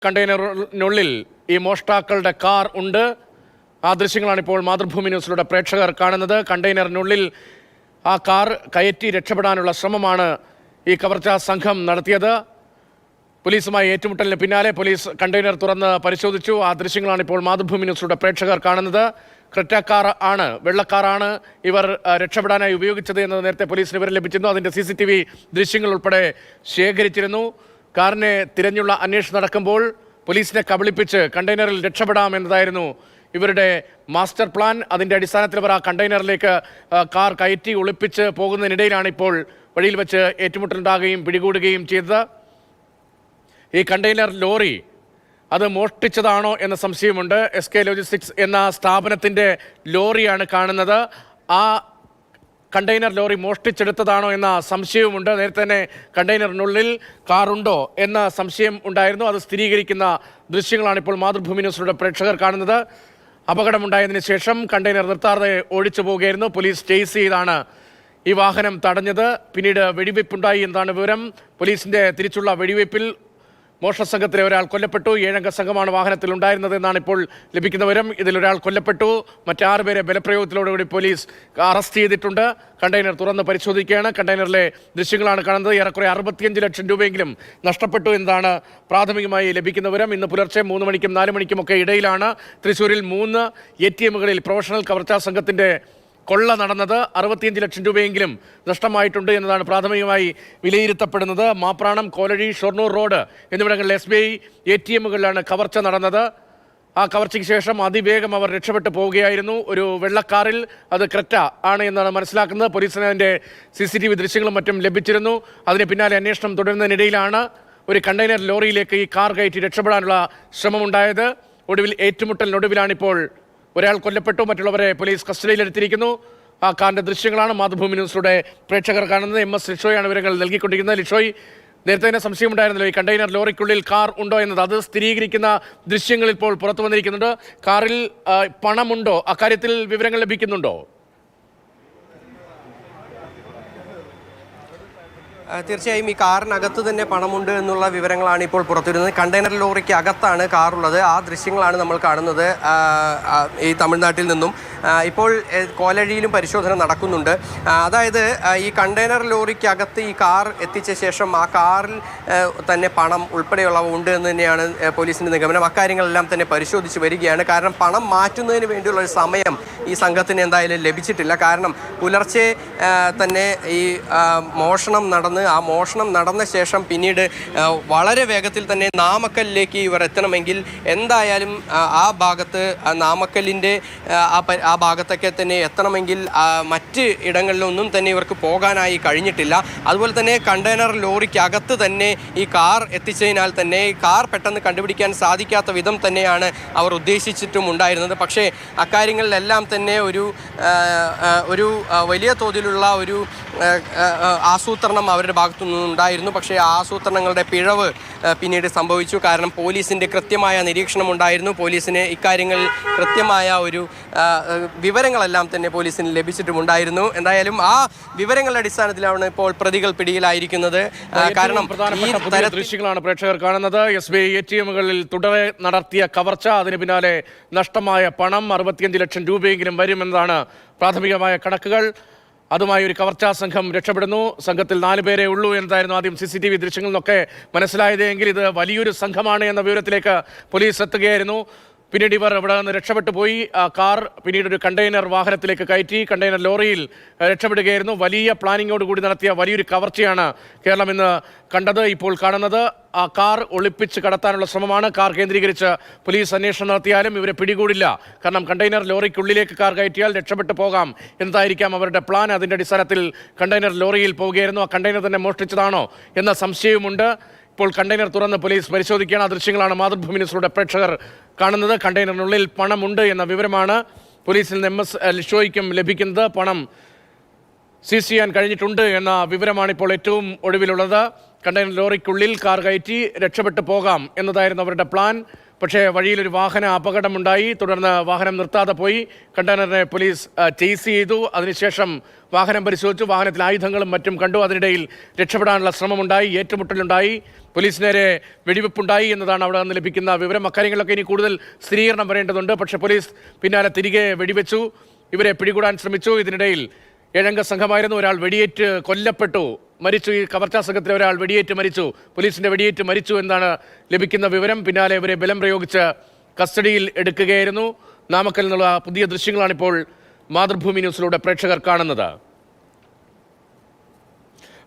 കണ്ടെയ്നറിനുള്ളിൽ ഈ മോഷ്ടാക്കളുടെ കാർ ഉണ്ട്. ആ ദൃശ്യങ്ങളാണ് ഇപ്പോൾ മാതൃഭൂമി ന്യൂസിലൂടെ പ്രേക്ഷകർ കാണുന്നത്. കണ്ടെയ്നറിനുള്ളിൽ ആ കാർ കയറ്റി രക്ഷപ്പെടാനുള്ള ശ്രമമാണ് ഈ കവർച്ചാ സംഘം നടത്തിയത്. പോലീസുമായി ഏറ്റുമുട്ടലിന് പിന്നാലെ പോലീസ് കണ്ടെയ്നർ തുറന്ന് പരിശോധിച്ചു. ആ ദൃശ്യങ്ങളാണ് ഇപ്പോൾ മാതൃഭൂമി ന്യൂസിലൂടെ പ്രേക്ഷകർ കാണുന്നത്. ക്രെറ്റ കാർ ആണ്, വെള്ളക്കാറാണ് ഇവർ രക്ഷപ്പെടാനായി ഉപയോഗിച്ചത് എന്ന് നേരത്തെ പോലീസിന് വിവരം ലഭിച്ചിരുന്നു. അതിൻ്റെ CCTV ദൃശ്യങ്ങൾ ഉൾപ്പെടെ ശേഖരിച്ചിരുന്നു. കാറിനെ തിരഞ്ഞുള്ള അന്വേഷണം നടക്കുമ്പോൾ പോലീസിനെ കബളിപ്പിച്ച് കണ്ടെയ്നറിൽ രക്ഷപ്പെടാം എന്നതായിരുന്നു ഇവരുടെ മാസ്റ്റർ പ്ലാൻ. അതിൻ്റെ അടിസ്ഥാനത്തിൽ ഇവർ ആ കണ്ടെയ്നറിലേക്ക് കാർ കയറ്റി ഒളിപ്പിച്ച് പോകുന്നതിനിടയിലാണ് ഇപ്പോൾ വഴിയിൽ വെച്ച് ഏറ്റുമുട്ടലുണ്ടാകുകയും പിടികൂടുകയും ചെയ്തത്. ഈ കണ്ടെയ്നർ ലോറി അത് മോഷ്ടിച്ചതാണോ എന്ന സംശയമുണ്ട്. SK ലോജിസ്റ്റിക്സ് എന്ന സ്ഥാപനത്തിൻ്റെ ലോറിയാണ് കാണുന്നത്. ആ കണ്ടെയ്നർ ലോറി മോഷ്ടിച്ചെടുത്തതാണോ എന്ന സംശയവുമുണ്ട്. നേരത്തെ തന്നെ കണ്ടെയ്നറിനുള്ളിൽ കാറുണ്ടോ എന്ന സംശയം ഉണ്ടായിരുന്നു. അത് സ്ഥിരീകരിക്കുന്ന ദൃശ്യങ്ങളാണ് ഇപ്പോൾ മാതൃഭൂമി ന്യൂസിലൂടെ പ്രേക്ഷകർ കാണുന്നത്. അപകടമുണ്ടായതിനു ശേഷം കണ്ടെയ്നർ നിർത്താതെ ഓടിച്ചു പോവുകയായിരുന്നു. പോലീസ് ചേസ് ചെയ്താണ് ഈ വാഹനം തടഞ്ഞത്. പിന്നീട് വെടിവെപ്പുണ്ടായി എന്നാണ് വിവരം. പോലീസിൻ്റെ തിരിച്ചുള്ള വെടിവെപ്പിൽ മോഷണ സംഘത്തിലെ ഒരാൾ കൊല്ലപ്പെട്ടു. 7 അംഗ സംഘമാണ് വാഹനത്തിൽ ഉണ്ടായിരുന്നത് എന്നാണ് ഇപ്പോൾ ലഭിക്കുന്ന വിവരം. ഇതിലൊരാൾ കൊല്ലപ്പെട്ടു. മറ്റാറ് പേരെ ബലപ്രയോഗത്തിലൂടെ പോലീസ് അറസ്റ്റ് ചെയ്തിട്ടുണ്ട്. കണ്ടെയ്നർ തുറന്ന് പരിശോധിക്കുകയാണ്. കണ്ടെയ്നറിലെ ദൃശ്യങ്ങളാണ് കാണുന്നത്. ഏറെക്കുറെ 65 ലക്ഷം രൂപയെങ്കിലും നഷ്ടപ്പെട്ടു എന്നതാണ് പ്രാഥമികമായി ലഭിക്കുന്ന വിവരം. ഇന്ന് പുലർച്ചെ 3 മണിക്കും 4 മണിക്കുമൊക്കെ ഇടയിലാണ് തൃശ്ശൂരിൽ 3 ATMകളിൽ പ്രൊഫഷണൽ കവർച്ചാ സംഘത്തിൻ്റെ കൊള്ള നടന്നത്. 65 ലക്ഷം രൂപയെങ്കിലും നഷ്ടമായിട്ടുണ്ട് എന്നതാണ് പ്രാഥമികമായി വിലയിരുത്തപ്പെടുന്നത്. മാപ്രാണം, കോലഴി, ഷൊർണൂർ റോഡ് എന്നിവിടങ്ങളിൽ SBI ATMകളിലാണ് കവർച്ച നടന്നത്. ആ കവർച്ചയ്ക്ക് ശേഷം അതിവേഗം അവർ രക്ഷപ്പെട്ടു പോവുകയായിരുന്നു. ഒരു വെള്ളക്കാറിൽ, അത് ക്രെറ്റ ആണ് എന്നാണ് മനസ്സിലാക്കുന്നത്. പോലീസിന് അതിൻ്റെ CCTV ദൃശ്യങ്ങളും മറ്റും ലഭിച്ചിരുന്നു. അതിന് പിന്നാലെ അന്വേഷണം തുടരുന്നതിനിടയിലാണ് ഒരു കണ്ടെയ്നർ ലോറിയിലേക്ക് ഈ കാർ കയറ്റി രക്ഷപ്പെടാനുള്ള ശ്രമമുണ്ടായത്. ഒടുവിൽ ഏറ്റുമുട്ടലിനൊടുവിലാണിപ്പോൾ ഒരാൾ കൊല്ലപ്പെട്ടു. മറ്റുള്ളവരെ പോലീസ് കസ്റ്റഡിയിലെടുത്തിരിക്കുന്നു. ആ കാറിൻ്റെ ദൃശ്യങ്ങളാണ് മാതൃഭൂമി ന്യൂസിലൂടെ പ്രേക്ഷകർ കാണുന്നത്. MS ലിഷോയാണ് വിവരങ്ങൾ നൽകിക്കൊണ്ടിരിക്കുന്നത്. ലിഷോയ്, നേരത്തെ തന്നെ സംശയമുണ്ടായിരുന്നല്ലോ ഈ കണ്ടെയ്നർ ലോറിക്കുള്ളിൽ കാർ ഉണ്ടോ എന്നത്. അത് സ്ഥിരീകരിക്കുന്ന ദൃശ്യങ്ങൾ ഇപ്പോൾ പുറത്തു വന്നിരിക്കുന്നുണ്ട്. കാറിൽ പണമുണ്ടോ? അക്കാര്യത്തിൽ വിവരങ്ങൾ ലഭിക്കുന്നുണ്ടോ? തീർച്ചയായും ഈ കാറിനകത്ത് തന്നെ പണമുണ്ട് എന്നുള്ള വിവരങ്ങളാണ് ഇപ്പോൾ പുറത്തുവരുന്നത്. കണ്ടെയ്നർ ലോറിക്ക് അകത്താണ് കാറുള്ളത്. ആ ദൃശ്യങ്ങളാണ് നമ്മൾ കാണുന്നത് ഈ തമിഴ്നാട്ടിൽ നിന്നും. ഇപ്പോൾ കോലഴിയിലും പരിശോധന നടക്കുന്നുണ്ട്. അതായത് ഈ കണ്ടെയ്നർ ലോറിക്കകത്ത് ഈ കാർ എത്തിച്ച ശേഷം ആ കാറിൽ തന്നെ പണം ഉൾപ്പെടെയുള്ളവ ഉണ്ട് എന്ന് തന്നെയാണ് പോലീസിൻ്റെ നിഗമനം. അക്കാര്യങ്ങളെല്ലാം തന്നെ പരിശോധിച്ച് വരികയാണ്. കാരണം പണം മാറ്റുന്നതിന് വേണ്ടിയുള്ള ഒരു സമയം ഈ സംഘത്തിന് എന്തായാലും ലഭിച്ചിട്ടില്ല. കാരണം പുലർച്ചെ തന്നെ ഈ മോഷണം നടന്ന ശേഷം പിന്നീട് വളരെ വേഗത്തിൽ തന്നെ നാമക്കലിലേക്ക് ഇവർ എത്തണമെങ്കിൽ എന്തായാലും ആ ഭാഗത്ത് നാമക്കലിൻ്റെ ആ ഭാഗത്തൊക്കെ തന്നെ എത്തണമെങ്കിൽ മറ്റ് ഇടങ്ങളിലൊന്നും തന്നെ ഇവർക്ക് പോകാനായി കഴിഞ്ഞിട്ടില്ല. അതുപോലെ തന്നെ കണ്ടെയ്നർ ലോറിക്കകത്ത് തന്നെ ഈ കാർ എത്തിച്ചതിനാൽ തന്നെ ഈ കാർ പെട്ടെന്ന് കണ്ടുപിടിക്കാൻ സാധിക്കാത്ത വിധം തന്നെയാണ് അവർ ഉദ്ദേശിച്ചിട്ടും ഉണ്ടായിരുന്നത്. പക്ഷേ അക്കാര്യങ്ങളിലെല്ലാം തന്നെ ഒരു വലിയ തോതിലുള്ള ഒരു ആസൂത്രണം അവരുടെ ഭാഗത്തു നിന്നുണ്ടായിരുന്നു. പക്ഷേ ആ ആസൂത്രണങ്ങളുടെ പിഴവ് പിന്നീട് സംഭവിച്ചു. കാരണം പോലീസിൻ്റെ കൃത്യമായ നിരീക്ഷണം ഉണ്ടായിരുന്നു. പോലീസിന് ഇക്കാര്യങ്ങളിൽ കൃത്യമായ ഒരു വിവരങ്ങളെല്ലാം തന്നെ പോലീസിന് ലഭിച്ചിട്ടുമുണ്ടായിരുന്നു. എന്തായാലും ആ വിവരങ്ങളുടെ അടിസ്ഥാനത്തിലാണ് ഇപ്പോൾ പ്രതികൾ പിടിയിലായിരിക്കുന്നത്. കാരണം ഈ ദൃശ്യങ്ങളാണ് പ്രേക്ഷകർ കാണുന്നത്. SBI ATMകളിൽ തുടരെ നടത്തിയ കവർച്ച, അതിന് പിന്നാലെ നഷ്ടമായ പണം 65 ലക്ഷം രൂപയെങ്കിലും വരുമെന്നതാണ് പ്രാഥമികമായ കണക്കുകൾ. അതുമായി ഒരു കവർച്ചാ സംഘം രക്ഷപ്പെടുന്നു. സംഘത്തിൽ 4 പേരേ ഉള്ളൂ എന്നതായിരുന്നു ആദ്യം CCTV ദൃശ്യങ്ങളിൽ നിന്നൊക്കെ മനസ്സിലായതെങ്കിൽ ഇത് വലിയൊരു സംഘമാണ് എന്ന വിവരത്തിലേക്ക് പോലീസ് എത്തുകയായിരുന്നു. പിന്നീട് ഇവർ ഇവിടെ നിന്ന് രക്ഷപ്പെട്ടു പോയി. ആ കാർ പിന്നീട് ഒരു കണ്ടെയ്നർ വാഹനത്തിലേക്ക് കയറ്റി കണ്ടെയ്നർ ലോറിയിൽ രക്ഷപ്പെടുകയായിരുന്നു. വലിയ പ്ലാനിങ്ങോട് കൂടി നടത്തിയ വലിയൊരു കവർച്ചയാണ് കേരളം ഇന്ന് കണ്ടത്. ഇപ്പോൾ കാണുന്നത് ആ കാർ ഒളിപ്പിച്ച് കടത്താനുള്ള ശ്രമമാണ്. കാർ കേന്ദ്രീകരിച്ച് പോലീസ് അന്വേഷണം നടത്തിയാലും ഇവരെ പിടികൂടില്ല. കാരണം കണ്ടെയ്നർ ലോറിക്കുള്ളിലേക്ക് കാർ കയറ്റിയാൽ രക്ഷപ്പെട്ടു പോകാം എന്നതായിരിക്കാം അവരുടെ പ്ലാൻ. അതിൻ്റെ അടിസ്ഥാനത്തിൽ കണ്ടെയ്നർ ലോറിയിൽ പോവുകയായിരുന്നു. ആ കണ്ടെയ്നർ തന്നെ മോഷ്ടിച്ചതാണോ എന്ന സംശയവുമുണ്ട്. ഇപ്പോൾ കണ്ടെയ്നർ തുറന്ന് പോലീസ് പരിശോധിക്കുകയാണ്. ആ ദൃശ്യങ്ങളാണ് മാതൃഭൂമി ന്യൂസിലൂടെ പ്രേക്ഷകർ കാണുന്നത്. കണ്ടെയ്നറിനുള്ളിൽ പണമുണ്ട് എന്ന വിവരമാണ് പോലീസിൽ നിന്ന് MS ലിഷോയ്ക്കും ലഭിക്കുന്നത്. പണം സീസ് ചെയ്യാൻ കഴിഞ്ഞിട്ടുണ്ട് എന്ന വിവരമാണ് ഇപ്പോൾ ഏറ്റവും ഒടുവിലുള്ളത്. കണ്ടെയ്നർ ലോറിക്കുള്ളിൽ കാർ കയറ്റി രക്ഷപ്പെട്ടു പോകാം എന്നതായിരുന്നു അവരുടെ പ്ലാൻ. പക്ഷേ വഴിയിലൊരു വാഹന അപകടമുണ്ടായി. തുടർന്ന് വാഹനം നിർത്താതെ പോയി. കണ്ടെയ്നറിനെ പോലീസ് ചേസ് ചെയ്തു. അതിനുശേഷം വാഹനം പരിശോധിച്ചു. വാഹനത്തിൽ ആയുധങ്ങളും മറ്റും കണ്ടു. അതിനിടയിൽ രക്ഷപ്പെടാനുള്ള ശ്രമമുണ്ടായി, ഏറ്റുമുട്ടലുണ്ടായി, പോലീസ് നേരെ വെടിവെപ്പുണ്ടായി എന്നതാണ് അവിടെ നിന്ന് ലഭിക്കുന്ന വിവരം. അക്കാര്യങ്ങളൊക്കെ ഇനി കൂടുതൽ സ്ഥിരീകരണം വരേണ്ടതുണ്ട്. പക്ഷേ പോലീസ് പിന്നാലെ തിരികെ വെടിവെച്ചു. ഇവരെ പിടികൂടാൻ ശ്രമിച്ചു. ഇതിനിടയിൽ 7 അംഗ സംഘമായിരുന്നു. ഒരാൾ വെടിയേറ്റ് കൊല്ലപ്പെട്ടു, മരിച്ചു. ഈ കവർച്ചാ സംഘത്തിലെ ഒരാൾ വെടിയേറ്റ് മരിച്ചു, പോലീസിന്റെ വെടിയേറ്റ് മരിച്ചു എന്നാണ് ലഭിക്കുന്ന വിവരം. പിന്നാലെ ഇവരെ ബലം പ്രയോഗിച്ച് കസ്റ്റഡിയിൽ എടുക്കുകയായിരുന്നു. നാമക്കൽ നിന്നുള്ള പുതിയ ദൃശ്യങ്ങളാണിപ്പോൾ മാതൃഭൂമി ന്യൂസിലൂടെ പ്രേക്ഷകർ കാണുന്നത്.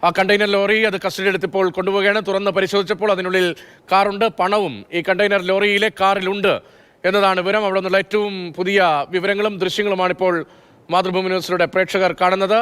ആ കണ്ടെയ്നർ ലോറി അത് കസ്റ്റഡി എടുത്തിപ്പോൾ കൊണ്ടുപോവുകയാണ്. തുറന്ന് പരിശോധിച്ചപ്പോൾ അതിനുള്ളിൽ കാറുണ്ട്, പണവും ഈ കണ്ടെയ്നർ ലോറിയിലെ കാറിലുണ്ട് എന്നതാണ് വിവരം. അവിടെ നിന്നുള്ള ഏറ്റവും പുതിയ വിവരങ്ങളും ദൃശ്യങ്ങളുമാണിപ്പോൾ മാതൃഭൂമി ന്യൂസിലൂടെ പ്രേക്ഷകർ കാണുന്നത്.